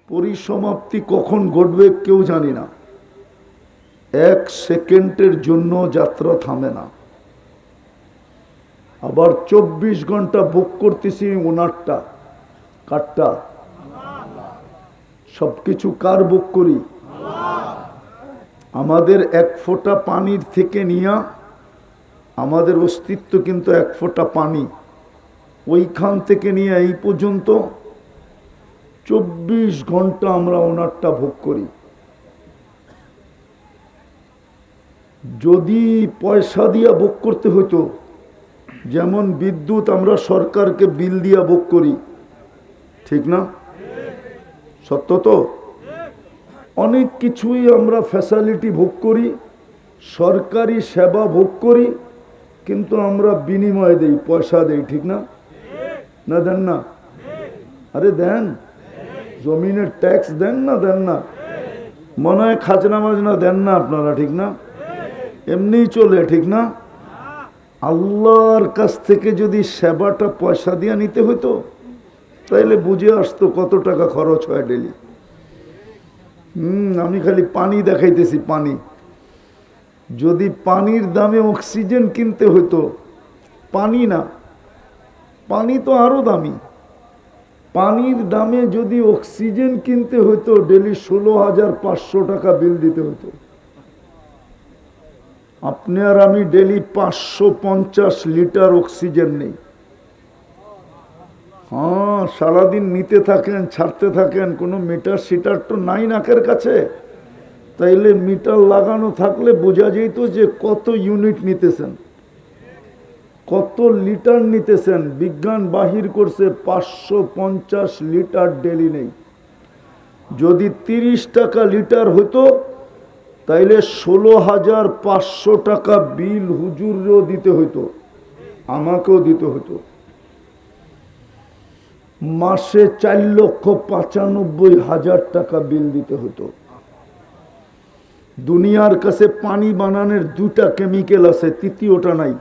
পরিসমাপ্তি কখন ঘটবে কেউ জানি না। এক সেকেন্ডের জন্য যাত্রা থামে না। আবার 24 ঘন্টা বুক করতেছি ওনারটা। কারটা? সবকিছু কার বুক করি? আমাদের এক ফোঁটা পানির থেকে নিয়ে আমাদের অস্তিত্ব কিন্তু এক ফোঁটা পানি, ওইখান থেকে নিয়ে এই পর্যন্ত 24 ঘন্টা আমরা ওনারটা ভোগ করি। যদি পয়সা দিয়া ভোগ করতে হতো, যেমন বিদ্যুৎ আমরা সরকারকে বিল দিয়া ভোগ করি, ঠিক না? সত্য তো? অনেক কিছুই আমরা ফ্যাসিলিটি ভোগ করি, সরকারি সেবা ভোগ করি, কিন্তু আমরা বিনিময় দেই, পয়সা দেই, ঠিক না? না দেন না? আরে দেন, জমিনের ট্যাক্স দেন না? দেন না? মনে হয় খাজনা মাজনা দেন না আপনারা, ঠিক না? এমনি চলে, ঠিক না? আল্লাহর কাছ থেকে যদি সেবাটা পয়সা দিয়ে নিতে হইতো, তাইলে বুঝে আসতো কত টাকা খরচ হয় ডেলি। আমি খালি পানি দেখাইতেছি, পানি। যদি পানির দামে অক্সিজেন কিনতে হইতো, পানি না, পানি তো আরো দামি, পানির দামে যদি অক্সিজেন কিনতে হইতো ডেলি 16,500 টাকা বিল দিতে হইতো। আপনি আর আমি ডেলি 550 লিটার অক্সিজেন নেই। হ্যাঁ, সারাদিন নিতে থাকেন, ছাড়তে থাকেন, কোনো মিটার সিটার তো নাই নাকের কাছে। তাইলে মিটার লাগানো থাকলে বোঝা যেত যে কত ইউনিট নিতেছেন, কত লিটার নিতেছেন। বিজ্ঞান বাহির করছে 550 লিটার ডেলি নেই। যদি 30 টাকা লিটার হতো, তাইলে 16,500 টাকা বিল হুজুরও দিতে হইতো, আমাকেও দিতে হতো। মাসে 4,95,000 টাকা বিল দিতে হতো। দুনিয়ার কাছে পানি বানানোর 2টা কেমিক্যাল আছে, তৃতীয়টা নাই।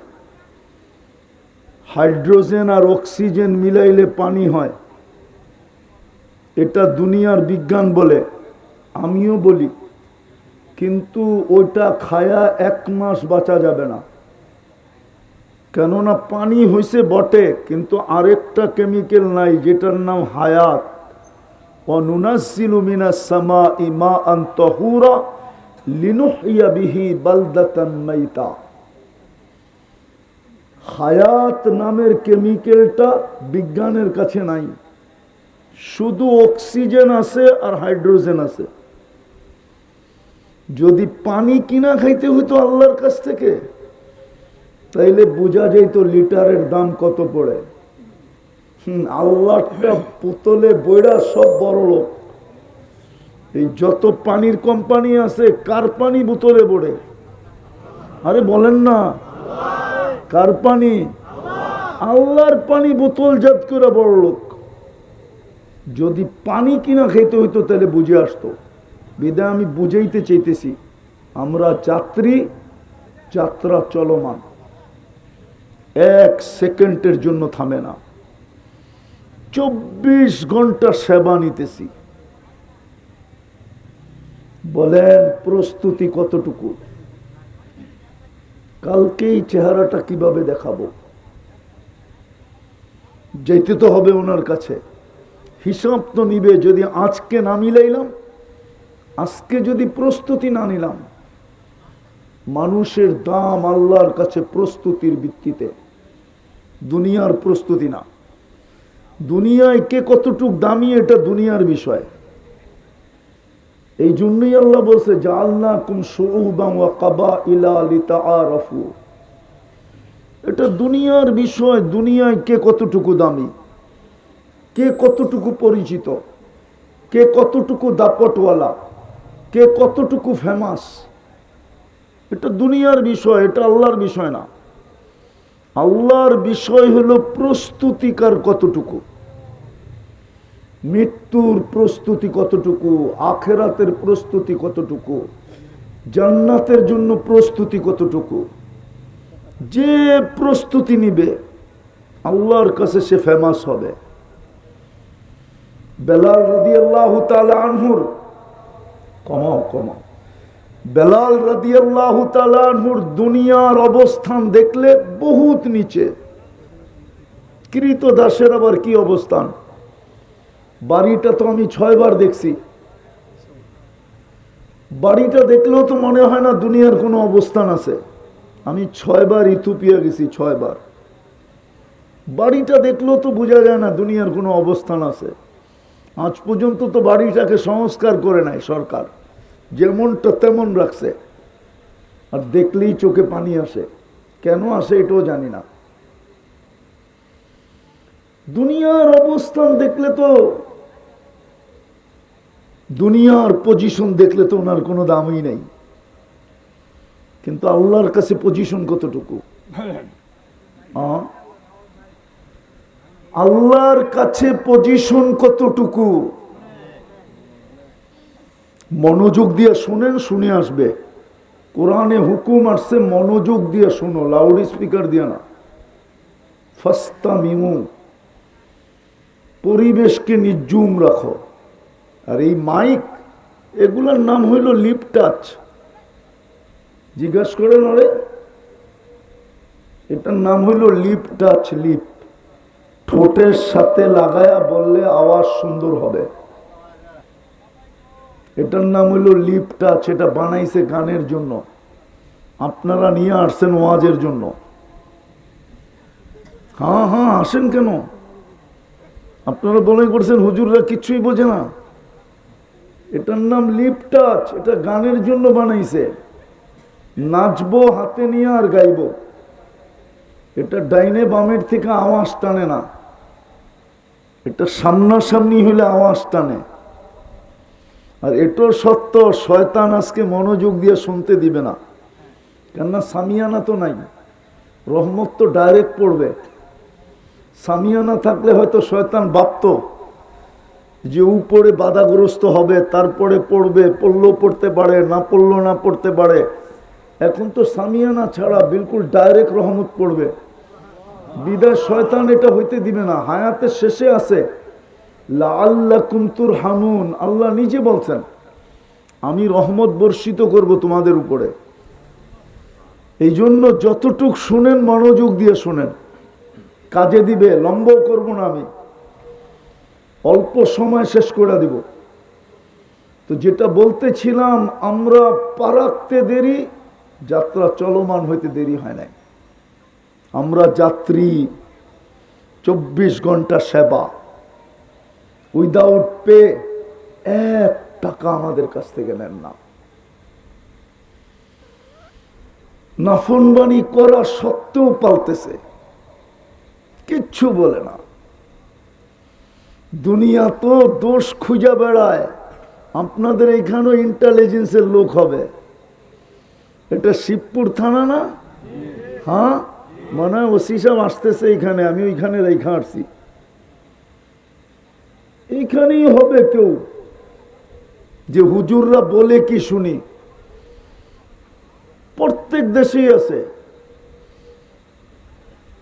হাইড্রোজেন আর অক্সিজেন মিলাইলে পানি হয়, এটা দুনিয়ার বিজ্ঞান বলে, আমিও বলি। কিন্তু ওইটা খায়া 1 মাস বাঁচা যাবে না, কেননা পানি হইছে বটে, কিন্তু আরেকটা কেমিক্যাল নাই, যেটার নাম হায়াত। ওয়ানুনাজ্জিলু মিনাস সামাই মাআন তাহুরা লিনুহইয়া বিহি বালদাতান মাইতা। হায়াত নামের কেমিক্যালটা বিজ্ঞানের কাছে নাই, শুধু অক্সিজেন আছে আর হাইড্রোজেন আছে। যদি পানি কিনা খাইতে হইতো আল্লাহর কাছ থেকে, তাইলে বোঝা যাইতো লিটারের দাম কত পড়ে। আল্লাহটা বোতলে বইরা সব বড় লোক। এই যত পানির কোম্পানি আছে, কার পানি বোতলে পড়ে? আরে বলেন না, কার পানি? আল্লাহর পানি বোতলজাত করে বড় লোক। যদি পানি কিনা খাইতে হইতো তাহলে বুঝে আসতো। বিদায় আমি বুঝাইতে চাইতেছি, আমরা যাত্রী, যাত্রা চলমান, 1 সেকেন্ডের জন্য থামে না। 24 ঘন্টা সেবা নিতেছি। বলেন প্রস্তুতি কতটুকু? কালকেই চেহারাটা কিভাবে দেখাবো? যেতে তো হবে ওনার কাছে, হিসাব তো নিবে। যদি আজকে না মিলাইলাম, আজকে যদি প্রস্তুতি না নিলাম, মানুষের দাম আল্লাহর কাছে প্রস্তুতির ভিত্তিতে, দুনিয়ার প্রস্তুতি না। দুনিয়ায় কে কতটুক দামি, এটা দুনিয়ার বিষয়। এই জন্যই আল্লাহ বলছে জাআলনাকুম শুউবান ওয়া কাবাইলা লিতাআরাফু। এটা দুনিয়ার বিষয়। দুনিয়ায় কে কতটুকু দামি, কে কতটুকু পরিচিত, কে কতটুকু দাপটওয়ালা, কে কতটুকু ফেমাস, এটা দুনিয়ার বিষয়, এটা আল্লাহর বিষয় না। আল্লাহর বিষয় হলো প্রস্তুতিকার কতটুকু, মৃত্যুর প্রস্তুতি কতটুকু, আখেরাতের প্রস্তুতি কতটুকু, জান্নাতের জন্য প্রস্তুতি কতটুকু। যে প্রস্তুতি নিবে আল্লাহর কাছে সে ফেমাস হবে। বেলাল রাদিয়াল্লাহু তাআলা আনহুর কমাও বেলাল রাদিয়াল্লাহু তাআলা আনহুর দুনিয়ার অবস্থান দেখলে বহুত নিচে। কৃতদাসের আবার কি অবস্থান? বাড়িটা তো আমি 6 বার দেখছি। বাড়িটা দেখলেও তো মনে হয় না দুনিয়ার কোনো অবস্থান আছে। আমি 6 বার ইথিওপিয়া গেছি, 6 বার। বাড়িটা দেখলেও তো বোঝা যায় না দুনিয়ার কোনো অবস্থান আছে। আজ পর্যন্ত তো বাড়িটাকে সংস্কার করে নাই সরকার, যেমনটা তেমন রাখছে। আর দেখলেই চোখে পানি আসে। কেন আসে এটাও জানি না। দুনিয়ার অবস্থান দেখলে তো, দুনিয়ার পজিশন দেখলে তো ওনার কোনো দামই নেই। কিন্তু আল্লাহর কাছে পজিশন কতটুকু? আল্লাহর কাছে পজিশন কতটুকু? মনোযোগ দিয়ে শুনেন, শুনে আসবে। কোরআনে হুকুম আসছে মনোযোগ দিয়ে শোনো, লাউড স্পিকার দিয়ে না। ফাস্তামিমু, পরিবেশকে নির্জুম রাখো। আর এই মাইক, এগুলোর নাম হইল লিপ টাচ। জিজ্ঞাসা করেন ওরে, এটার নাম হইল লিপ টাচ। লিপ ঠোঁটের সাথে লাগায়া বললে আওয়াজ সুন্দর হবে। এটার নাম হইল লিপ টাচ। এটা বানাইছে গানের জন্য, আপনারা নিয়ে আসছেন ওয়াজের জন্য। হ্যাঁ আসেন কেন? আপনারা মনে করছেন হুজুররা কিছুই বোঝে না। এটার নাম লিপ টাচ। এটা গানের জন্য বানাইছে। নাচবো হাতে নিয়ে আর গাইবো। এটা ডাইনে বামের থেকে আওয়াজ টানে না। এটা সামনাসামনি হইলে আওয়াজ টানে। আর এটাও সত্য, শয়তান আজকে মনোযোগ দিয়ে শুনতে দিবে না। কেননা সামিয়ানা তো নাই, রহমত তো ডাইরেক্ট পড়বে। সামিয়ানা থাকলে হয়তো শয়তান ভাবতো যে উপরে বাধাগ্রস্ত হবে, তারপরে পড়বে, পড়লেও পড়তে পারে, না পড়লেও না পড়তে পারে। এখন তো সামিয়ানা ছাড়া বিলকুল ডাইরেক্ট রহমত পড়বে। বিদায় শয়তান এটা হইতে দিবে না। হায়াতের শেষে আছে লাআল্লাকুম তুরহামুন, আল্লাহ নিজে বলছেন আমি রহমত বর্ষিত করব তোমাদের উপরে। এই জন্য যতটুক শুনেন মনোযোগ দিয়ে শুনেন, কাজে দিবে। লম্ব করব না, আমি অল্প সময় শেষ করে দিব। তো যেটা বলতেছিলাম, আমরা পারাকতে দেরি, যাত্রা চলমান হইতে দেরি হয় নাই। আমরা যাত্রী, 24 ঘন্টা সেবা, উইদাউট পে। 1 টাকা আমাদের কাছ থেকে নেন না। নাফরমানি করা সত্ত্বেও পালতেছে, কিচ্ছু বলে না। দুনিয়া তো দোষ খুঁজে বেড়ায়। আপনাদের এখানেও ইন্টেলিজেন্সের লোক হবে। এটা শিবপুর থানা না? হ্যাঁ, মনে হয় ওসি সাহেব আসতেছে এখানে, আমি ওইখানে রেখা আসছি। এইখানেই হবে কেউ যে হুজুররা বলে কি শুনি। প্রত্যেক দেশেই আছে।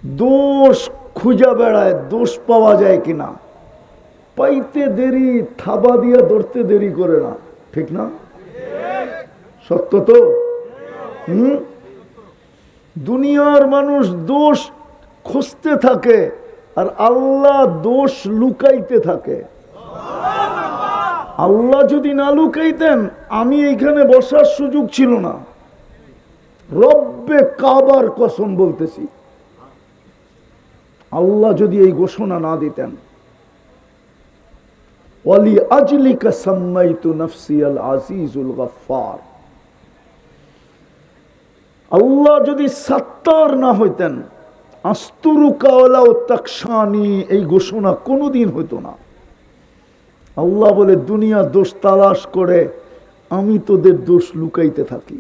দোষ খুঁজা বেড়ায়, দোষ পাওয়া যায় কিনা। পাইতে দেরি, থাবা দিয়া ধরতে দেরি করে না। ঠিক না? সত্য তো? দুনিয়ার মানুষ দোষ খুঁজতে থাকে আর আল্লাহ দোষ লুকাইতে থাকে। আল্লাহ যদি না লুকাইতেন, আমি এইখানে বসার সুযোগ ছিল না। রব্বে কাবার কসম বলতেছি, আল্লাহ যদি এই ঘোষণা না দিতেন, ওয়ালি আজলিকা সাম্মাইতু নাফসি আল আজিজুল গফফার, আল্লাহ যদি সত্তার না হইতেন, আস্তুরুকা ওয়ালাউ তাকশানি, এই ঘোষণা কোনোদিন হইতো না। আল্লাহ বলে দুনিয়া দোষ তালাশ করে, আমি তোদের দোষ লুকাইতে থাকি।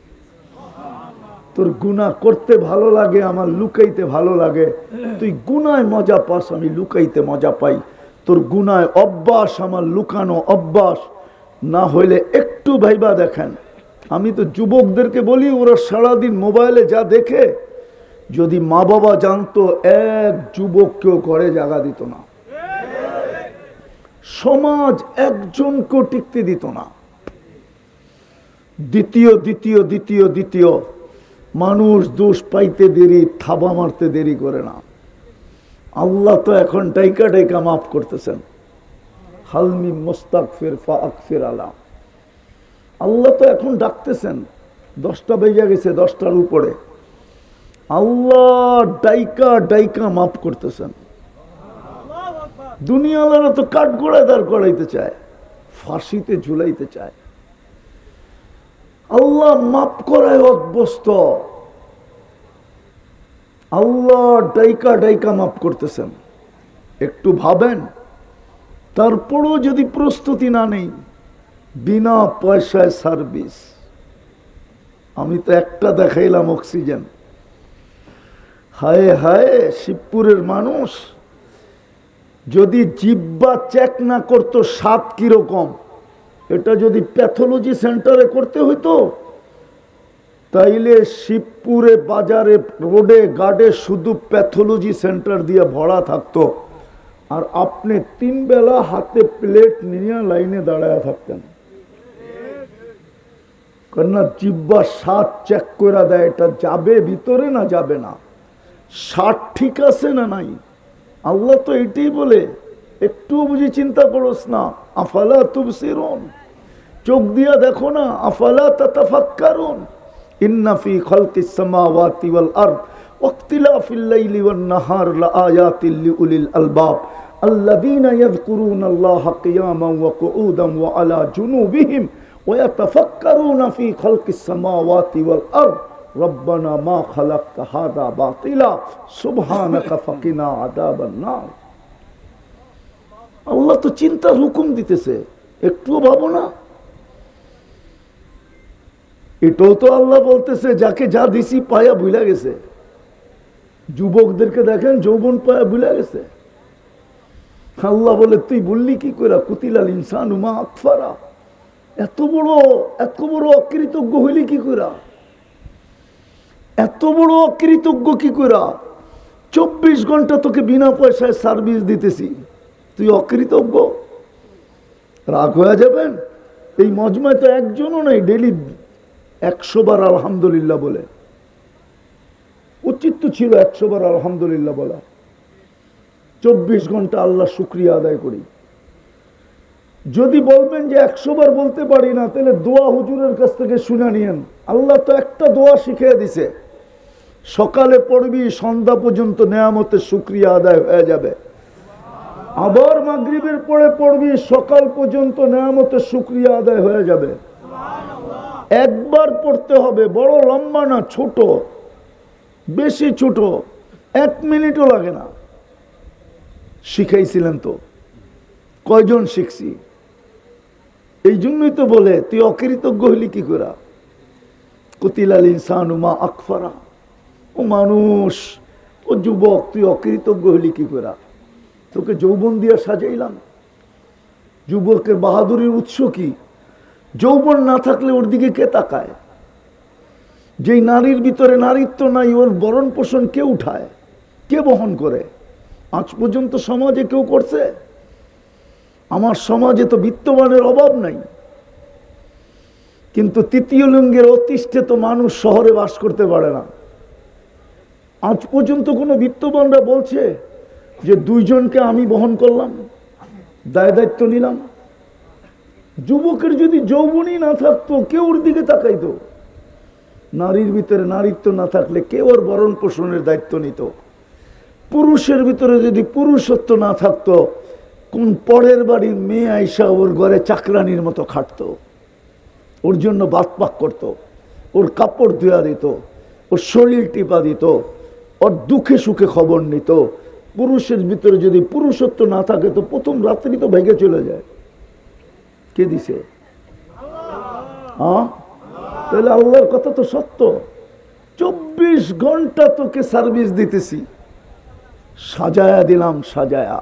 তোর গুনাহ করতে ভালো লাগে, আমার লুকাইতে ভালো লাগে। তুই গুনায় মজা পাস, আমি লুকাইতে মজা পাই। তোর গুনায় অভ্যাস, আমার লুকানো অভ্যাস। না হইলে একটু ভাইবা দেখেন, আমি তো যুবকদেরকে বলি, ওরা সারাদিন মোবাইলে যা দেখে, যদি মা বাবা জানতো, এক যুবককেও ঘরে জায়গা দিত না। সমাজ একজনকেও টিকতে দিত না। দ্বিতীয় মানুষ দোষ পাইতে দেরি, থাবা মারতে দেরি করে না। আল্লাহ তো এখন ডাইকা মাফ করতেছেন। হালমি মুস্তাগফির ফাগফির আলা। আল্লাহ তো এখন ডাকতেছেন। 10টা বেজে গেছে, 10টার উপরে। আল্লাহ ডাইকা মাফ করতেছেন। দুনিয়ালারা তো কাঠ গোড়ায় দাঁড় করাইতে চায়, ফাঁসিতে ঝুলাইতে চায়। আল্লাহ মাফ করায় অভ্যস্ত। আল্লাহ ডাইকা মাফ করতেছেন। একটু ভাবেন, তারপরও যদি প্রস্তুতি না নেই, বিনা পয়সায় সার্ভিস। আমি তো একটা দেখাইলাম অক্সিজেন। হায় হায়, শিবপুরের মানুষ যদি জিব্বা চেক না করতো স্বাদ কিরকম, এটা যদি প্যাথোলজি সেন্টারে করতে হইতো, তাইলে শিবপুরে বাজারে রোডে গার্ডে শুধু প্যাথোলজি সেন্টার দিয়ে ভরা থাকতো, আর আপনি 3 বেলা হাতে প্লেট নিয়ে লাইনে দাঁড়ায় থাকতেন। কেননা জিব্বা স্বাদ চেক করে দেয়, এটা যাবে ভিতরে না যাবে না, স্বাদ ঠিক আছে না নাই। আল্লাহ তো এটাই বলে, একটু বুঝি চিন্তা করোস না। আফালা তুবসিরুন, চোখ দিয়া দেখো না। আফালা তাতাফাক্কারুন, ইন্না ফি খালকিস সামাওয়াতি ওয়াল আরদ ওয়াখতিলাফিল লাইলি ওয়ান নাহার লাআয়াতিল লিউলিল আলবাব আল্লাযীনা ইয়াযকুরুনাল্লাহা কিয়ামান ওয়া কুউদান ওয়া আলা জুনুবিহিম ওয়া ইয়াতাফাক্কারুনা ফি খালকিস সামাওয়াতি ওয়াল আরদ রব্বানা মা খালাকতা হাযা বাতিলা সুবহানাকা ফাকিনা আযাবান নার। আল্লাহ তো চিন্তার হুকুম দিতেছে, একটুও ভাবো না। এটাও তো আল্লাহ বলতেছে, যাকে যা দিছি পায়া ভুলা গেছে। যুবকদেরকে দেখেন, যৌবন পায়া ভুলা গেছে। আল্লাহ বলে, তুই বললি কি করে, কুতিলাল ইনসানু মা আকফারা। এত বড় অকৃতজ্ঞ হইলি কি করে, এত বড় অকৃতজ্ঞ কি করে। 24 ঘন্টা তোকে বিনা পয়সায় সার্ভিস দিতেছি, তুই অকৃতজ্ঞ। রাগ হয়ে যাবেন। এই মজমায় তো একজনও নাই ডেলি 100 বার আলহামদুলিল্লাহ বলে। উচিত তো ছিল 100 বার আলহামদুলিল্লাহ বলা। 24 ঘন্টা আল্লাহ শুকরিয়া আদায় করি। যদি বলবেন যে 100 বার বলতে পারি না, তাহলে দোয়া হুজুরের কাছ থেকে শুনে নিয়েন। আল্লাহ তো একটা দোয়া শিখিয়ে দিছে, সকালে পড়বি সন্ধ্যা পর্যন্ত নেয়ামতের শুকরিয়া আদায় হয়ে যাবে। আবার মাগরিবের পরে পড়বি, সকাল পর্যন্ত নেয়ামতের শুকরিয়া আদায় হয়ে যাবে। একবার পড়তে হবে, বড় লম্বা না, ছোট, বেশি ছোট, 1 মিনিটও লাগে না। শিখাইছিলেন তো, কয়জন শিখছি। এই জন্যই তো বলে, তুই অকৃতজ্ঞ হইলি কি করে। কুতিলাল ইনসানু মা আকফারা। ও মানুষ, ও যুবক, তুই অকৃতজ্ঞ হইলি কি করে। তোকে যৌবন দিয়ে সাজাইলাম। যুবকের বাহাদুরির উৎস কি? যৌবন না থাকলে ওর দিকে কে তাকায়? যেই নারীর ভিতরে নারীত্ব নাই, ওর বরণ পোষণ কে উঠায়, কে বহন করে? আজ পর্যন্ত সমাজে কেউ করছে? আমার সমাজে তো বিত্তবানের অভাব নাই, কিন্তু তৃতীয় লিঙ্গের অতিষ্ঠে তো মানুষ শহরে বাস করতে পারে না। আজ পর্যন্ত কোনো বিত্তবানরা বলছে যে 2 জনকে আমি বহন করলাম, দায়িত্ব নিলাম। যুবকের যদি যৌবনই না থাকতো, কেউ ওর দিকে তাকাইতো? নারীর ভিতরে নারীত্ব না থাকলে কে ওর বরণ পোষণের দায়িত্ব নিত? পুরুষের ভিতরে যদি পুরুষত্ব না থাকতো, কোন পরের বাড়ির মেয়ে আইসা ওর ঘরে চাকরানির মতো খাটতো, ওর জন্য বাত পাক করতো, ওর কাপড় ধুয়া দিত, ওর শরীর টিপা দিত, ওর দুঃখে সুখে খবর নিত। পুরুষের ভিতরে যদি পুরুষত্ব না থাকে, তো প্রথম রাত্রি তো ভেঙে চলে যায়। কে দিছে? তাহলে আল্লাহর কথা তো সত্য। 24 ঘন্টা তোকে সার্ভিস দিতেছি, সাজায়া দিলাম, সাজায়া।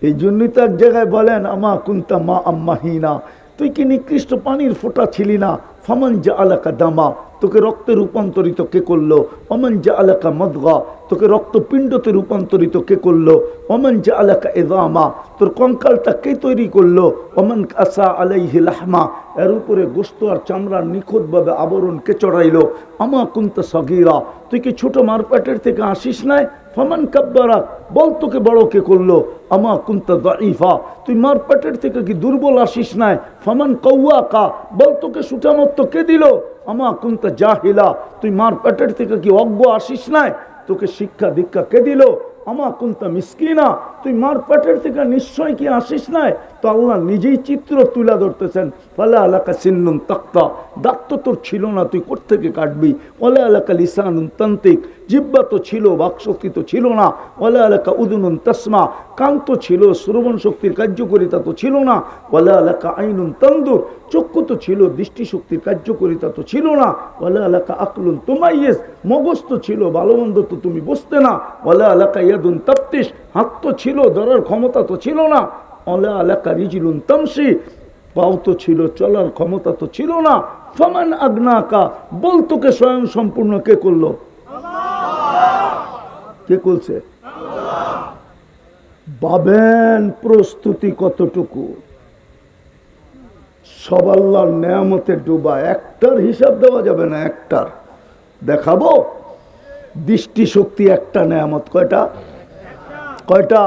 এই জন্যই তো এক জায়গায় বলেন, আমা কুন্তা মা আম্মাহিনা, তুই কি নিকৃষ্ট পানির ফোঁটা ছিলি না, ফামান জাআলাকা দামা, তোকে রক্তে রূপান্তরিত কে করলো? ওমান জাআলাকা মাদগা, তোকে রক্তপিণ্ডতে রূপান্তরিত কে করলো? ওমান জাআলাকা ইযামা, তোর কঙ্কালটা কে তৈরি করলো? ওমান কাসা আলাইহি লাহমা, এর উপরে গোশত আর চামড়ার নিখুঁতভাবে আবরণ কে চড়াইলো? আমা কুনতা সগীরা, তুই কি ছোট মার পেটের থেকে আসিস নাই? ফামান কাব্বারাক, বল তোকে বড় কে করলো? আমা কুনতা দাঈফা, তুই মার পেটের থেকে কি দুর্বল আসিস নাই? ফামান কওয়াকা, বল তোকে সুঠামত্ব কে দিল? আমা কুনতা জাহিলা, তুই মার পেটের থেকে কি অজ্ঞ আসিস নাই? তোকে শিক্ষা দীক্ষা কে দিল? আমা কুনতা মিসকিনা, তুই মার পেটের থেকে নিশ্চয় কি আসিস নাই? তো আল্লাহ নিজেই চিত্র তুলে ধরতেছেন। ফালা আলাকা সিন্নুন তাক্তা, দাঁত তো তোর ছিল না, তুই কোত্থেকে কাটবি? ওয়ালা আলাকা লিসানুন তান্তিক, জিহ্বা তো ছিল, বাকশক্তি তো ছিল না। ওয়ালা আলাকা উদুনুন তাসমা, কান তো ছিল, শ্রবণ শক্তির কার্যকারিতা তো ছিল না। ওয়ালা আলাকা আইনুন তানদুর, চক্ষু তো ছিল, দৃষ্টিশক্তির কার্যকারিতা তো ছিল না। ওয়ালা আলাকা আকলুন তুমাইয়িজ, মগজ তো ছিল, ভালো মন্দ তো তুমি বুঝতে না। ওয়ালা আলাকা ইয়াদুন তাফতিশ, হাত তো ছিল, ধরার ক্ষমতা তো ছিল না। ওয়ালা আলাকা রিজলুন তামশি, পাও তো ছিল, চলার ক্ষমতা তো ছিল না। ফামান আগনাকা, বল তোকে স্বয়ং সম্পূর্ণ কে করলো? কে করছে? ভাবেন প্রস্তুতি কতটুকু। সব আল্লাহর নেয়ামতে ডুবা, একটার হিসাব দেওয়া যাবে না। একটার দেখাবো? দৃষ্টিশক্তি একটা নেয়ামত। কয়টা? কয়টা?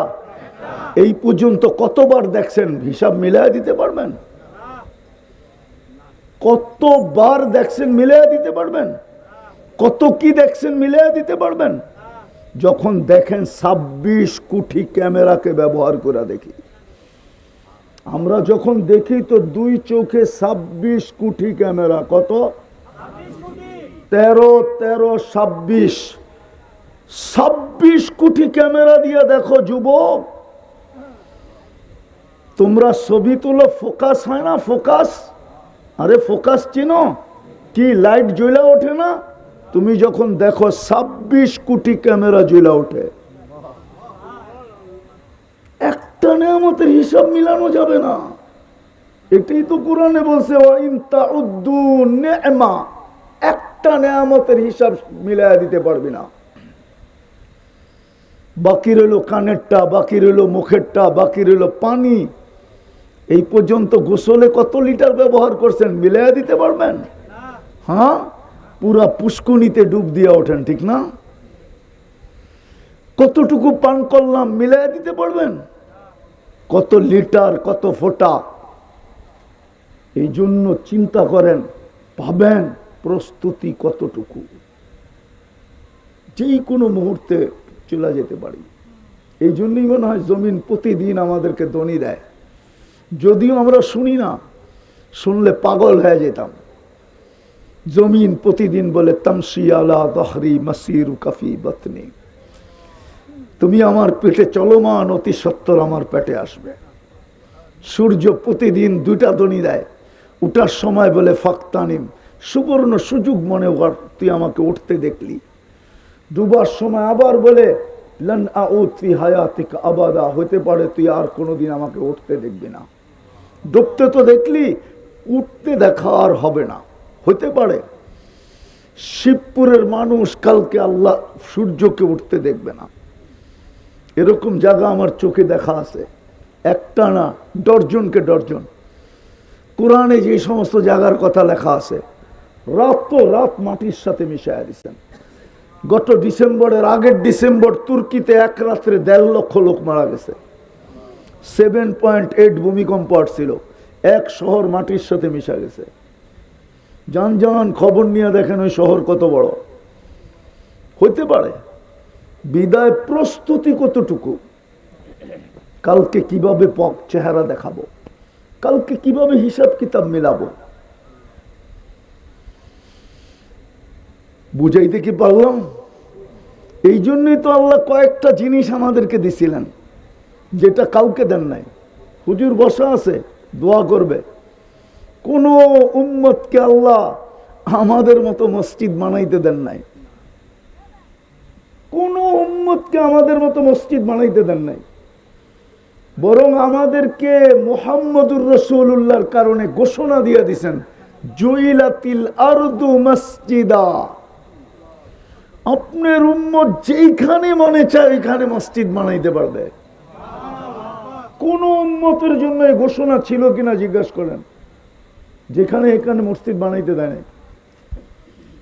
এই পর্যন্ত কতবার দেখছেন? হিসাব মিলাই দিতে পারবেন? কতবার দেখছেন মিলাই দিতে পারবেন? কত কি দেখছেন মিলাই দিতে পারবেন? যখন দেখেন 26 কোটি ক্যামেরাকে ব্যবহার করে দেখি আমরা, যখন দেখি তো দুই চোখে 26 কোটি ক্যামেরা। কত? 13 13 26, 26 কোটি ক্যামেরা দিয়ে দেখো যুবক। তোমরা ছবি তুলো, ফোকাস হয় না? ফোকাস, আরে ফোকাস চিনো? কি লাইট জ্বলা ওঠে না? তুমি যখন দেখো 26 কোটি ক্যামেরা জ্বলা ওঠে। একটা নেয়ামতের হিসাব মিলানো যাবে না। এটাই তো কোরআনে বলছে, ওয়াইন তাউদ্দু নি'মা, একটা নেয়ামতের হিসাব মিলাই দিতে পারবি না। বাকি রইল কানেরটা, বাকি রইল মুখেরটা, বাকি রইল পানি। এই পর্যন্ত গোসলে কত লিটার ব্যবহার করছেন মিলাই দিতে পারবেন? হ্যাঁ, পুরা পুষ্কুনিতে ডুব দিয়ে ওঠেন, ঠিক না? কতটুকু পান করলাম মিলাই দিতে পারবেন? কত লিটার, কত ফোঁটা? এই জন্য চিন্তা করেন, পাবেন প্রস্তুতি কতটুকু। যেই কোনো মুহূর্তে চলে যেতে পারি। এই জন্যই মনে হয় জমিন প্রতিদিন আমাদেরকে দনি দেয়। যদিও আমরা শুনি না, শুনলে পাগল হয়ে যেতাম। জমিন প্রতিদিন বলে, তামশি আলা দহরি মাসিরু কাফি বতনি, তুমি আমার পেটে চলমান, অতি সত্বর আমার পেটে আসবে। সূর্য প্রতিদিন দুইটা দনি দেয়। উঠার সময় বলে ফাক্তানিম, সুবর্ণ সুযোগ মনে কর, তুই আমাকে উঠতে দেখলি। ডুবার সময় আবার বলে লান আউদ ফি হায়াতিকা আবাদা, হতে পারে তুই আর কোনোদিন আমাকে উঠতে দেখবি না। ডুবতে তো দেখলি, উঠতে দেখা আর হবে না, হতে পারে। শিবপুরের মানুষ কালকে আল্লাহ সূর্যকে উঠতে দেখবে না। এরকম জায়গা আমার চোখে দেখা আছে, একটা না, ডর্জনকে ডর্জন। কোরআনে যে সমস্ত জায়গার কথা লেখা আছে, রাত তো রাত মাটির সাথে মিশাইয়া দিচ্ছেন। গত ডিসেম্বরের আগের ডিসেম্বর তুর্কিতে এক রাত্রে 1.5 লক্ষ লোক মারা গেছে। 7.8 ভূমিকম্প আসছিল, এক শহর মাটির সাথে মিশা গেছে। যান খবর নিয়ে দেখেন ওই শহর কত বড় হইতে পারে। বিদায় প্রস্তুতি কতটুকু? কালকে কিভাবে চেহারা দেখাবো, কালকে কিভাবে হিসাব কিতাব মিলাবো, বুঝাইতে কি পারলাম? এই জন্যই তো আল্লাহ কয়েকটা জিনিস আমাদেরকে দিছিলেন, যেটা কাউকে দেন নাই। হুজুর বসা আছে, দোয়া করবে। কোন উম্মতকে আল্লাহ আমাদের মতো মসজিদ বানাইতে দেন নাই। কোন উম্মতকে আমাদের মতো মসজিদ বানাইতে দেন নাই। বরং আমাদেরকে মুহাম্মদুর রাসূলুল্লাহর কারণে ঘোষণা দিয়ে দিছেন, জুইলাতিল আরদু মসজিদা, আপনার উম্মত যেইখানে মনে চায় ওইখানে মসজিদ বানাইতে পারবে। কোন উম্মতের জন্য ঘোষণা ছিল কিনা জিজ্ঞাসা করেন, যেখানে এখানে মসজিদ বানাইতে দেয় নাই।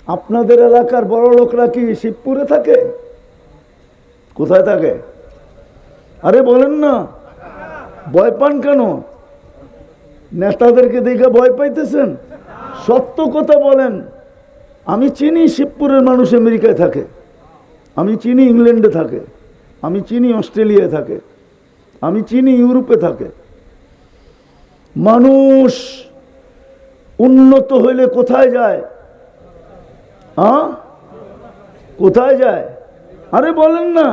আপনাদের এলাকার বড় লোকরা কি শিবপুরে থাকে? কোথায় থাকে? আরে বলেন না, ভয় পান কেন? নেতাদেরকে দেখে ভয় পাইতেছেন? সত্য কথা বলেন। আমি চিনি শিবপুরের মানুষ আমেরিকায় থাকে, আমি চিনি ইংল্যান্ডে থাকে, আমি চিনি অস্ট্রেলিয়ায় থাকে, আমি চিনি ইউরোপে থাকে। মানুষ উন্নত হইলে কোথায় যায়? কোথায় যায়? আরে বলেন না,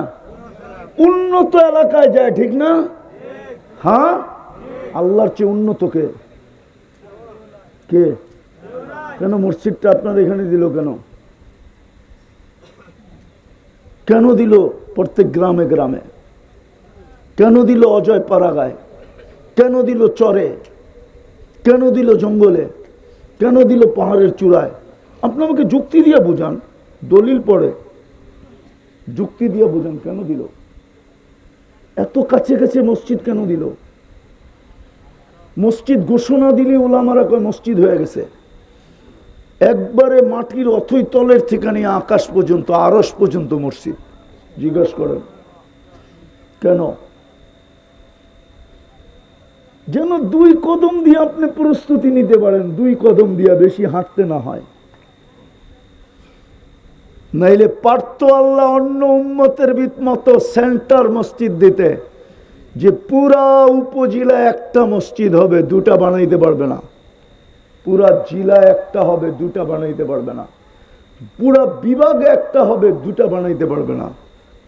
উন্নত এলাকায় যায়, ঠিক না? হ্যাঁ, আল্লাহর চেয়ে উন্নত কে? কেন মসজিদটা আপনার এখানে দিল? কেন দিল প্রত্যেক গ্রামে গ্রামে? কেন দিল অজয় পাড়াগায়? কেন দিল চরে? কেন দিল জঙ্গলে? কেন দিল পাহাড়ের চূড়ায়? আপনি আমাকে যুক্তি দিয়ে বুঝান, দলিল পড়ে যুক্তি দিয়ে বুঝান কেন দিল? এত কাছে কাছে মসজিদ কেন দিল? মসজিদ ঘোষণা দিলে ওলামারা কয় মসজিদ হয়ে গেছে। একবারে মাটির অথই তলের থেকে নিয়ে আকাশ পর্যন্ত, আরশ পর্যন্ত মসজিদ। জিজ্ঞাসা করেন কেন? যেন 2 কদম দিয়ে আপনি প্রস্তুতি নিতে পারেন, 2 কদম দিয়ে, বেশি হাঁটতে না হয়। নাইলে পারত আল্লাহ অন্য উম্মতের মতো সেন্টার মসজিদ দিতে, যে পুরা উপজেলা একটা মসজিদ হবে, 2টা বানাইতে পারবে না। পুরা জেলা একটা হবে, 2টা বানাইতে পারবে না। পুরা বিভাগে একটা হবে, 2টা বানাইতে পারবে না।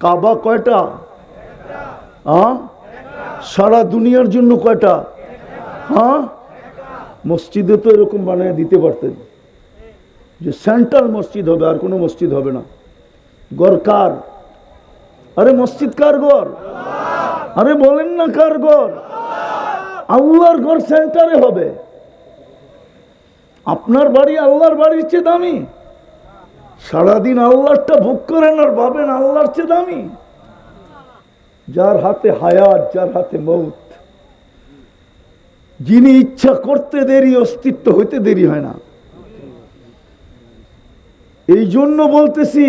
কাবা কয়টা? সারা দুনিয়ার জন্য কয়টা? মসজিদে তো এরকম বানিয়ে দিতে পারতেন যে সেন্ট্রাল মসজিদ হবে, আর কোনো মসজিদ হবে না। ঘর কার? আরে মসজিদ কার ঘর? আরে বলেন না কার ঘর? আল্লাহর ঘর সেন্টারে হবে। আপনার বাড়ি আল্লাহর বাড়ির চেয়ে দামি। সারাদিন আল্লাহরটা ভোগ করেন আর ভাবেন আল্লাহর চেয়ে দামি। যার হাতে হায়াত, যার হাতে মৌত, যিনি ইচ্ছা করতে দেরি, অস্তিত্ব হইতে দেরি হয় না। এই জন্য বলতেছি,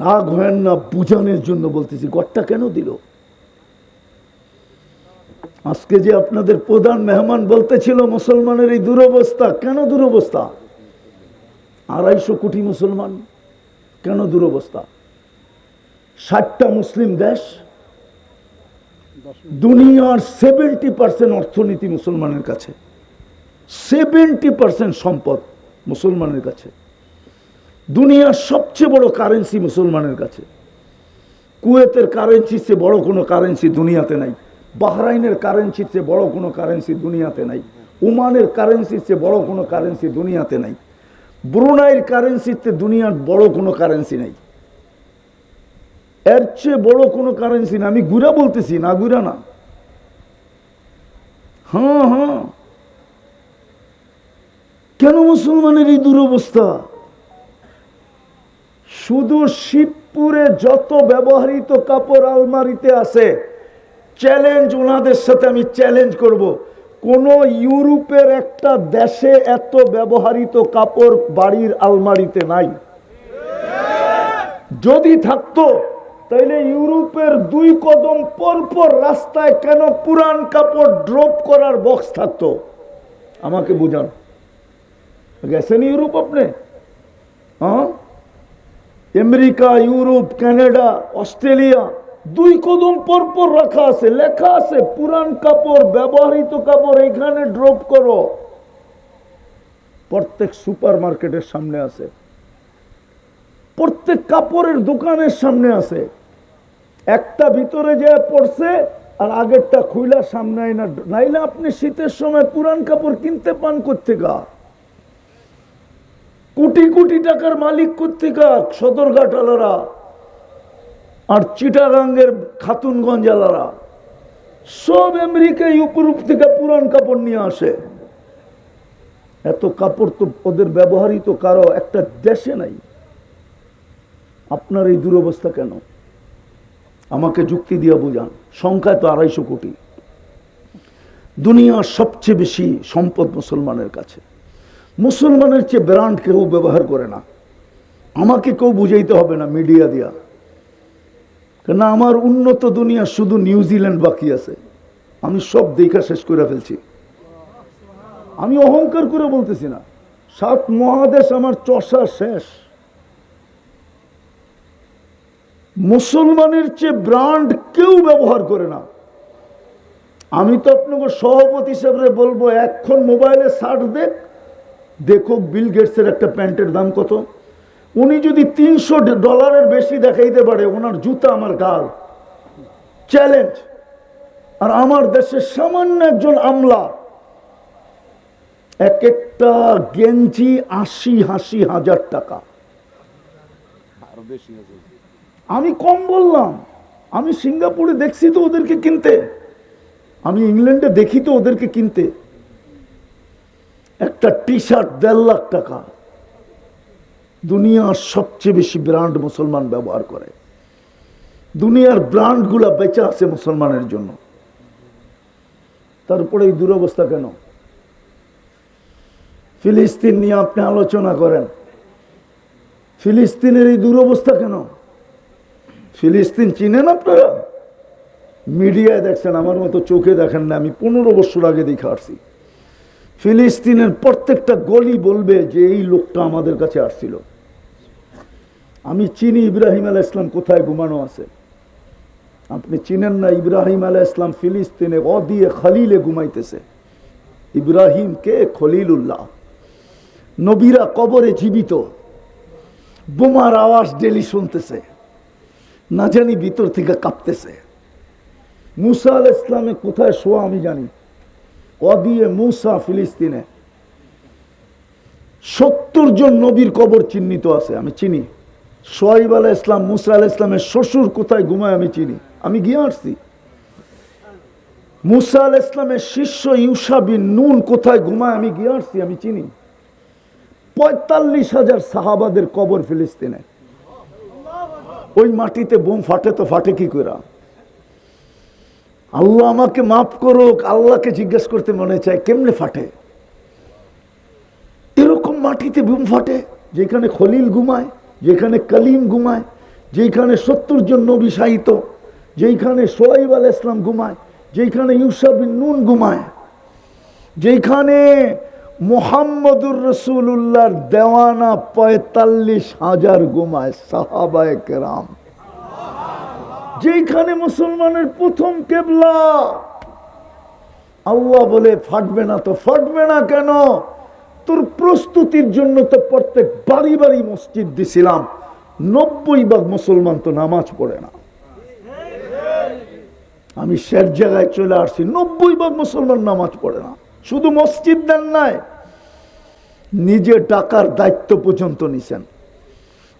রাগ হয় না, বুঝানোর জন্য বলতেছি। ঘরটা কেন দিল? আজকে যে আপনাদের প্রধান মেহমান বলতেছিল মুসলমানের এই দুরবস্থা, কেন দুরবস্থা? 250 কোটি মুসলমান, কেন দুরবস্থা? 60টা মুসলিম দেশ, দুনিয়ার 70% অর্থনীতি মুসলমানের কাছে, 70% সম্পদ মুসলমানের কাছে, দুনিয়ার সবচেয়ে বড় কারেন্সি মুসলমানের কাছে। কুয়েতের কারেন্সির চেয়ে বড় কোনো কারেন্সি দুনিয়াতে নাই, বাহরাইনের কারেন্সির চেয়ে বড় কোনো কারেন্সি দুনিয়াতে নাই, ওমানের কারেন্সির চেয়ে বড় কোনো কারেন্সি দুনিয়াতে নাই, ব্রুনাইয়ের কারেন্সির চেয়ে দুনিয়ার বড় কোনো কারেন্সি নাই। এর চেয়ে বড় কোনো কারেন্সি না। আমি গুড়া বলতেছি, না গুড়া না। হ্যাঁ, কেন মুসলমানের এই দুরবস্থা? শুধু শিবপুরে যত ব্যবহৃত কাপড় আলমারিতে আছে, চ্যালেঞ্জ ওনাদের সাথে আমি চ্যালেঞ্জ করব, কোন ইউরোপের একটা দেশে এত ব্যবহৃত কাপড় বাড়ির আলমারিতে নাই। যদি থাকতো তাইলে ইউরোপের 2 কদম পর পর রাস্তায় কেন পুরান কাপড় ড্রপ করার বক্স থাকতো? আমাকে বুঝান। গেছেন ইউরোপ আপনি? আমেরিকা, ইউরোপ, কানাডা, অস্ট্রেলিয়া, 2 কদম পর পর রাখা আছে, লেখা আছে পুরান কাপড়, ব্যবহৃত কাপড় এখানে ড্রপ করো। প্রত্যেক সুপার মার্কেটের সামনে আছে, প্রত্যেক কাপড়ের দোকানের সামনে আছে। একটা ভিতরে যে পড়ছে আর আগেরটা খুইলা সামনে না, নাইলে আপনি শীতের সময় পুরান কাপড় কিনতে পান কোত্থেকা? কোটি কোটি টাকার মালিক কোত্থেকা? সদরঘাট আলারা আর চিটাগাঙ্গের খাতুনগঞ্জ আলারা সব আমেরিকা, ইউরোপ থেকে পুরান কাপড় নিয়ে আসে। এত কাপড় তো ওদের ব্যবহারই তো কারো একটা দেশে নাই। আপনার এই দুরবস্থা কেন? আমাকে যুক্তি দিয়ে বুঝান। সংখ্যায় তো 250 কোটি। দুনিয়ার সবচেয়ে বেশি সম্পদ মুসলমানের কাছে। মুসলমানের চেয়ে ব্র্যান্ড কেউ ব্যবহার করে না। আমাকে কেউ বুঝাইতে হবে না মিডিয়া দিয়া, কেন আমার উন্নত দুনিয়া শুধু নিউজিল্যান্ড বাকি আছে। আমি সব দেখা শেষ করে ফেলছি। আমি অহংকার করে বলতেছি না, 7 মহাদেশ আমার চষা শেষ। মুসলমানের চেয়ে ব্র্যান্ড কেউ ব্যবহার করে না। আমি তো আপনাকে সভাপতি হিসেবে বলবো, এখন মোবাইলে সার্চ দেখো বিল গেটসের একটা প্যান্টের দাম কত। উনি যদি $300 বেশি দেখাইতে পারে, ওনার জুতা আমার গাল, চ্যালেঞ্জ। আর আমার দেশে সামান্য একজন আমলা এক একটা গেঞ্জি 80,000 টাকা। আমি কম বললাম, আমি সিঙ্গাপুরে দেখছি তো ওদেরকে কিনতে, আমি ইংল্যান্ডে দেখি তো ওদেরকে কিনতে। একটা টি শার্ট 1.5 লাখ টাকা। দুনিয়ার সবচেয়ে বেশি ব্র্যান্ড মুসলমান ব্যবহার করে। দুনিয়ার ব্র্যান্ডগুলা বেঁচে আছে মুসলমানের জন্য। তারপরে এই দুরবস্থা কেন? ফিলিস্তিন নিয়ে আপনি আলোচনা করেন, ফিলিস্তিনের এই দুরবস্থা কেন? ফিলিস্তিন চিনেন আপনারা? মিডিয়ায় দেখছেন, আমার মতো চোখে দেখেন না। আমি 15 বছর আগে দেখে আসছি। ফিলিস্তিনের প্রত্যেকটা গলি বলবে যে এই লোকটা আমাদের কাছে আসছিল। আমি চিনি ইব্রাহিম আলাইহিস সালাম কোথায় ঘুমানো আছে। আপনি চিনেন না? ইব্রাহিম আলাইহিস সালাম ফিলিস্তিনে ওয়াদিয়ে খলিলে ঘুমাইতেছে। ইব্রাহিম কে? খলিলুল্লাহ। নবীরা কবরে জীবিত, বোমার আওয়াজ ডেলি শুনতেছে, না জানি ভিতর থেকে কাঁপতেছে। মুসা আলাইহিস সালামে কোথায় শোয়া আমি জানি, ওয়াদিয়ে মুসা ফিলিস্তিনে। 70 জন নবীর কবর চিহ্নিত আছে, আমি চিনি। সোহাইব আলাইহিস সালাম, মুসা আলাইহিস সালামের শ্বশুর কোথায় ঘুমায় আমি চিনি, আমি গিয়ে আসছি। মুসা আলাইহিস সালামের শিষ্য ইউশা বিন নুন কোথায় ঘুমায় আমি গিয়ে আসছি, আমি চিনি। 45,000 সাহাবাদের কবর ফিলিস্তিনে। ওই মাটিতে বোম ফাটে তো ফাটে কি করে? আল্লাহ আমাকে মাফ করুক, আল্লাহকে জিজ্ঞেস করতে মনে চায় কেমনে ফাটে। এরকম মাটিতে বোম ফাটে, যেখানে খলিল ঘুমায়, যেখানে কালিম ঘুমায়, যেখানে 70 জন নবী সাহিত্য, যেখানে সোহাইব আলাইহিস সালাম ঘুমায়, যেখানে ইউসা বিন নুন ঘুমায়, যেখানে মুহাম্মদুর রাসূলুল্লাহর দেওয়ানা 45,000 ঘুমায় সাহাবায়ে কেরাম। যেখানে মুসলমানের প্রথম কেবলা। আল্লাহ বলে ফাটবে না তো ফাটবে না কেন? তোর প্রস্তুতির জন্য তো প্রত্যেক বাড়ি বাড়ি মসজিদ দিছিলাম। 90% মুসলমান তো নামাজ পড়ে না। আমি শেষ জায়গায় চলে আসছি, 90% মুসলমান নামাজ পড়ে না। শুধু মসজিদ দেন নাই, নিজে ডাকার দায়িত্ব পর্যন্ত নিছেন।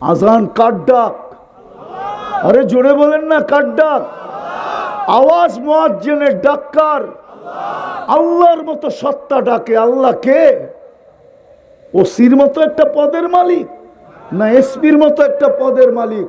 আজান কার ডাক? আরে জোরে বলেন না, কার ডাক? আওয়াজ মুয়াজ্জিনের ডাক কার? আল্লাহর মতো সত্তা ডাকে। আল্লাহ কে? ওসির মতো একটা পদের মালিক, না এসপির মতো একটা পদের মালিক,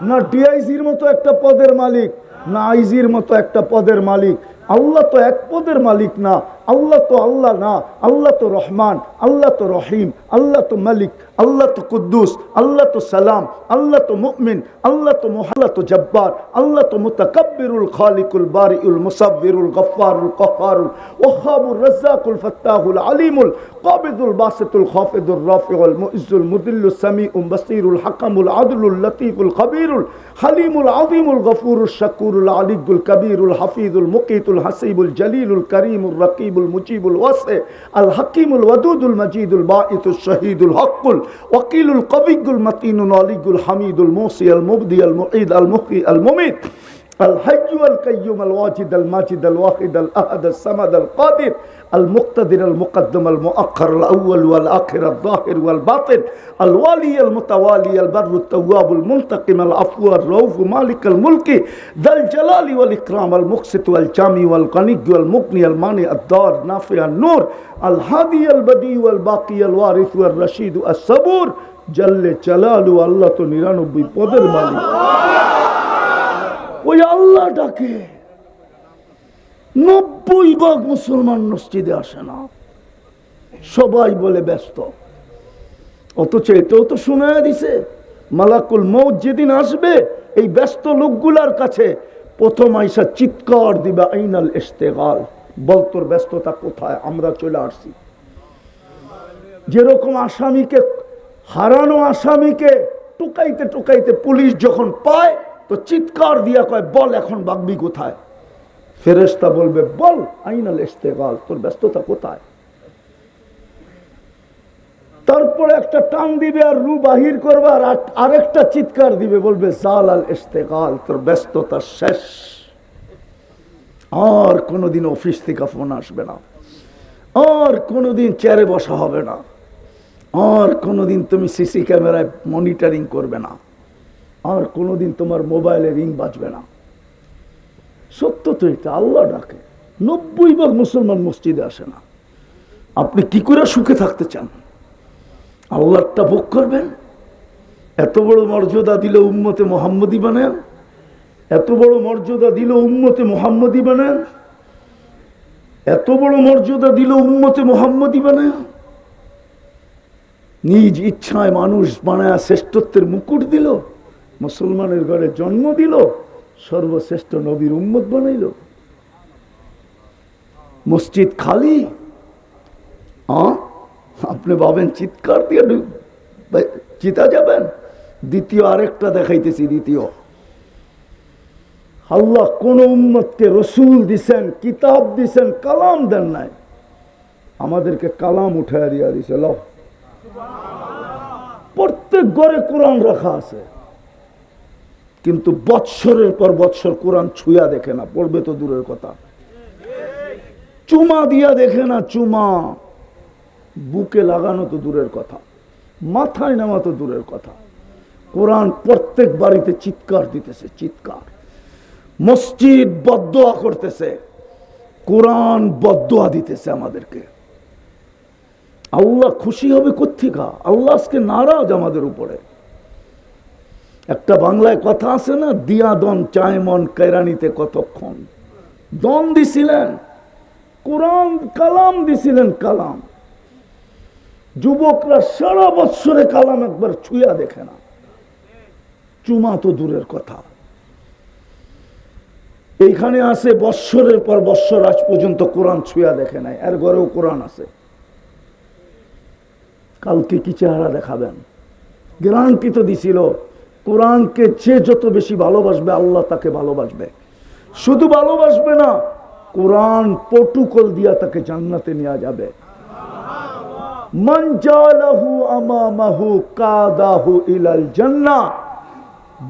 না ডিআইজির মতো একটা পদের মালিক, না আইজির মতো একটা পদের মালিক। আল্লাহ তো এক পদের মালিক না। আল্লাহ তো আল্লাহ না। আল্লাহ তো রহমান, আল্লাহ তো রহিম, আল্লাহ তো মালিক, আল্লাহ তো কুদ্দুস, আল্লাহ তো সালাম, আল্লাহ তো মুমিন, আল্লাহ তো মুহাল্লা তো জব্বার, আল্লাহ তো মুতাকাব্বিরুল খালিকুল বারিউল মুসাব্বিরুল গফফারুল কহ্হারুল ওয়াহ্হাবুর রাজ্জাকুল ফাত্তাহুল আলিমুল কাবিদুল বাসিতুল খাফিদুর রাফিউল মুইজ্জুল মুদিল্লুস সামিউল বাসীরুল হাকামুল আদলুল লতীফুল খবীরুল হালিমুল আযীমুল গফুরুশ শাকুরুল আলিয়ুল কবীরুল হাফিজুল মুকিতুল হাসিবুল জলিলুল করিমুল রকিবুল মুজিবুল ওয়াসি আল হাকিমুল ওয়াদুদুল মজিদুল বাঈতুশ শহীদুল হকুল ওয়াকিলুল কবিয়ুল মতিনুল আলিয়ুল হামিদুল মুসি আল মুবদি আল মুঈদ আল মুহয়ি আল মুমিত الحي القيوم الواجد الماجد الواحد الأحد الصمد القادر المقتدر المقدم المؤخر الأول والآخر الظاهر والباطن الوالي المتوالي البر التواب المنتقم العفو الرؤوف مالك الملك ذا الجلال والإكرام المقسط والجامع والغني والمغني المانع الضار نافع النور الهادي البديع والباقي الوارث والرشيد الصبور جل جلاله الله تو 99 পদের মালিক ওই আল্লাহ ডাকে 90% মুসলমান মসজিদে আসে না, সবাই বলে ব্যস্ত। অথচ এটাও তো শুনায়া দিছে মালাকুল মউত যেদিন আসবে এই ব্যস্ত লোকগুলার কাছে প্রথম আইসা চিৎকার দিবে আইনাল ইশতিগাল, বল তোর ব্যস্ততা কোথায়, আমরা চলে আসছি। যেরকম আসামিকে হারানো আসামিকে টুকাইতে টুকাইতে পুলিশ যখন পায় তো চিৎকার দিয়া কয় বল এখন বাগবি কোথায়, ফেরেশতা বলবে বল আইনাল ইশতিগাল, তোর ব্যস্ততা কোথায়। তারপরে একটা টান দিবে আর রু বাহির করবে আর আরেকটা চিৎকার দিবে, বলবে জালাল ইশতিগাল, তোর ব্যস্ততা শেষ। আর কোনোদিন অফিস থেকে ফোন আসবে না, আর কোনোদিন চেয়ারে বসা হবে না, আর কোনোদিন তুমি সিসি ক্যামেরায় মনিটরিং করবে না, আর কোনোদিন তোমার মোবাইলে রিং বাজবে না। সত্য তো এটা, আল্লাহ ডাকে। 90% মুসলমান মসজিদে আসে না। আপনি কি করে সুখে থাকতে চান? আল্লাহটা ভোগ করবেন? এত বড় মর্যাদা দিল উম্মতে মুহাম্মদী বানান, এত বড় মর্যাদা দিল উম্মতে মুহাম্মদী বানান, এত বড় মর্যাদা দিল উম্মতে মুহাম্মদী বানান। নিজ ইচ্ছায় মানুষ বানায় শ্রেষ্ঠত্বের মুকুট দিল, মুসলমানের ঘরে জন্ম দিল, সর্বশ্রেষ্ঠ নবীর উম্মত বানাইল। মসজিদ খালি, আপনি ভাবেন চিৎকার দিয়ে জিতা যাবেন? দ্বিতীয় আরেকটা দেখাইতেছি। দ্বিতীয়, আল্লাহ কোন উম্মতকে রসুল দিছেন, কিতাব দিছেন, কালাম দেন নাই। আমাদেরকে কালাম উঠায় দিয়া দিছে। ল প্রত্যেক ঘরে কোরআন রাখা আছে, কিন্তু বৎসরের পর বৎসর কোরআন ছুঁয়া দেখে না, পড়বে তো দূরের কথা, চুমা দিয়া দেখে না, চুমা বুকে লাগানো তো দূরের কথা, মাথায় নেওয়া তো দূরের কথা। কোরআন প্রত্যেক বাড়িতে চিৎকার দিতেছে, চিৎকার। মসজিদ বদদোয়া করতেছে, কোরআন বদদোয়া দিতেছে আমাদেরকে। আল্লাহ খুশি হবে কোত্থেকা? আল্লাহ আজকে নারাজ আমাদের উপরে। একটা বাংলায় কথা আছে না, দিয়া দন চায় মন কেরানিতে কতক্ষণ। দন দিছিলেন, কোরআন কালাম দিছিলেন, কালাম। যুবকরা সারা বৎসরে কালাম একবার ছুঁয়া দেখে না, চুমা তো দূরের কথা। এইখানে আছে বৎসরের পর বৎসর আজ পর্যন্ত কোরআন ছুঁয়া দেখে নাই, এর ঘরেও কোরআন আছে। কালকে কি চেহারা দেখাবেন? গ্যারান্টি তো দিছিল, কোরআনকে যে যত বেশি ভালোবাসবে আল্লাহ তাকে ভালোবাসবে। শুধু ভালোবাসবে না, কোরআন প্রটোকল দিয়া তাকে জান্নাতে নেওয়া যাবে। মান জালাহু আমামাহু কাদাহু ইলাল জান্নাহ,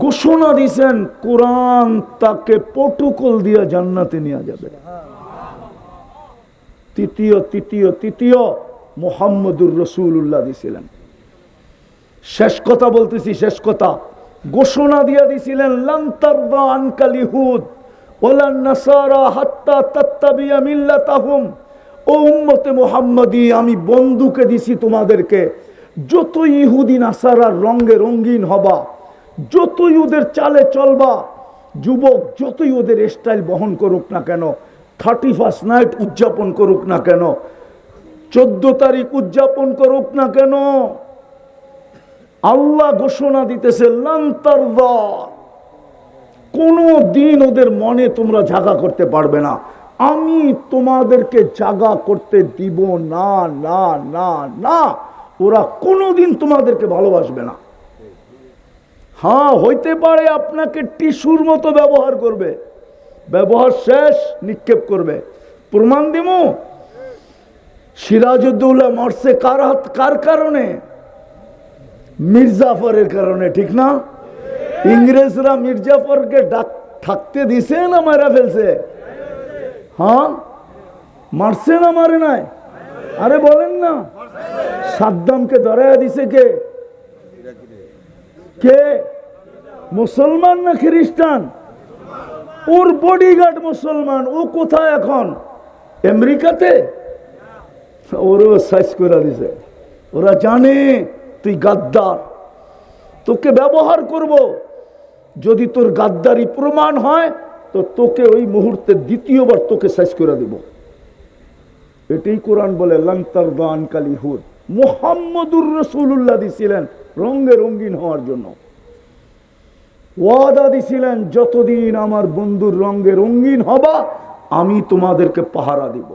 ঘোষণা দিয়েছেন কোরআন তাকে প্রটোকল দিয়া জান্নাতে নেওয়া যাবে। তৃতীয় মুহাম্মদুর রাসূলুল্লাহ দিছিলেন। শেষ কথা বলতেছি, শেষ কথা। ঘোষণা দিয়া দিছিলেন লান তারদা আনকাল ইহুদ ওয়ালান নাসারা হাত্তা তাত্তাবিয়া মিল্লাতাহুম। ও উম্মতে মুহাম্মদী, আমি বন্ধুকে দিছি তোমাদেরকে, যত ইহুদি নাসারার রঙে রঙিন হবা, যতই ওদের চালে চলবা, যুবক যতই ওদের স্টাইল বহন করুক না কেন, 31st নাইট উদযাপন করুক না কেন, 14 তারিখ উদযাপন করুক না কেন, আল্লাহ ঘোষণা দিতেছে লান তারদা, কোনো দিন ওদের মনে তোমরা জাগা করতে পারবে না, আমি তোমাদেরকে জাগা করতে দিব না, না না না। ওরা কোনোদিন তোমাদেরকে ভালোবাসবে না। হ্যাঁ, হইতে পারে আপনাকে টিস্যুর মতো ব্যবহার করবে, ব্যবহার শেষ নিক্ষেপ করবে। প্রমাণ দিব, সিরাজউদ্দৌলা মরছে কার কারণে? মির্জাফরের কারণে, ঠিক না? ইংরেজরা মির্জাফরকে থাকতে দিছে না মারা ফেলছে? হ্যাঁ, মারছে না মারে নাই? আরে বলেন না। সাদ্দামকে ধরাইয়া দিছে কে? কে? মুসলমান না খ্রিস্টান? ওর বডিগার্ড মুসলমান। ও কোথায় এখন? আমেরিকাতে। ওরও সাইজ করে দিছে। ওরা জানে তুই গাদ্দার, তোকে ব্যবহার করব। যদি তোর গাদ্দারি প্রমাণ হয় তো তোকে ওই মুহূর্তে দ্বিতীয়বার তোকে সাইজ করে দেব। এটাই কোরআন বলে লান্তার দান কালী হুদ। মুহাম্মদুর রাসূলুল্লাহ দিছিলেন রঙে রঙিন হওয়ার জন্য। ওয়াদা দিছিলেন যতদিন আমার বন্ধুর রঙে রঙিন হবা আমি তোমাদেরকে পাহারা দিব।